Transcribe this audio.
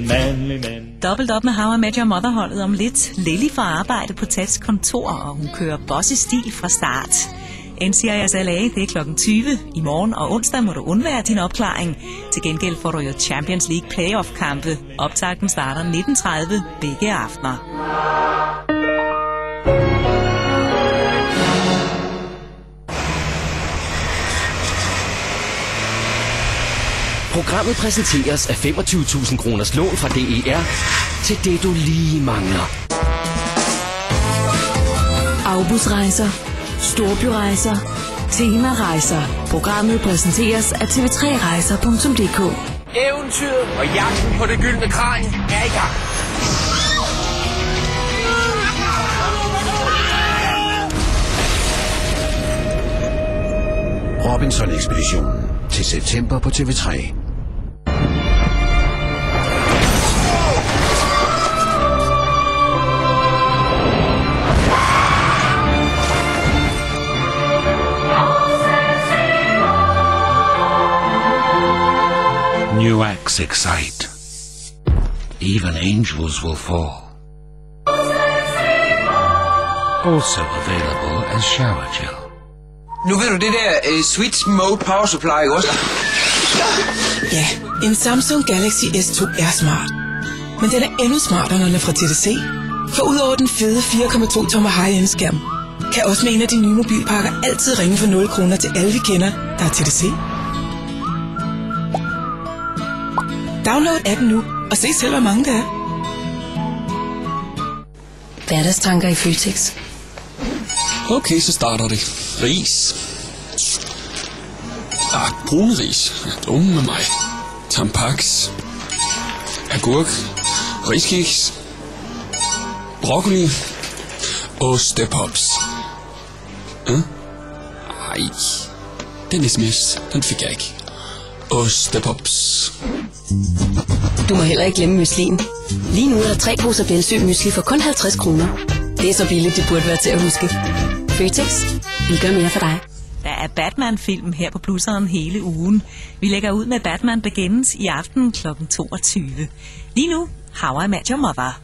manly man. Dobbelt op med How I Met Your Mother-holdet om lidt. Lily får arbejde på Teds kontor, og hun kører bossy-stil fra start. NCIS LA, det er klokken 20. I morgen og onsdag må du undvære din opklaring. Til gengæld får du jo Champions League playoff-kampe. Optakten starter 19:30 begge aftener. Programmet præsenteres af 25.000 kroners lån fra DER til det, du lige mangler. Afbudsrejser, storbyrejser, temarejser. Programmet præsenteres af tv3rejser.dk. Eventyret og jagten på det gyldne kranie er i gang. Robinson-ekspeditionen til september på TV3. New acts excite. Even angels will fall. Also available as shower gel. Nu ved du det der Switch Mode Power Supply også? Ja, en Samsung Galaxy S2 er smart. Men den er endnu smartere, når den er fra TDC. For udover den fede 4,2 tommer high-end skærm, kan også med en af de nye mobilpakker altid ringe for 0 kroner til alle vi kender, der er TDC. Download appen nu og se selv, hvor mange der er. Hverdagstanker i Føtex. Okay, så starter det. Ris. Brune ris. Dumme med mig. Tampax. Agurk. Riskiks. Broccoli. Ostepops. Ej. Den sms, den fik jeg ikke. Ostepops. Du må heller ikke glemme müslien. Lige nu er der 3 poser Belsø Mysli for kun 50 kroner. Det er så billigt, det burde være til at huske. Føtex. Vi gør mere for dig. Der er Batman-film her på Plusseren hele ugen. Vi lægger ud med Batman Begins i aften kl. 22. Lige nu, How I Met Your Mother.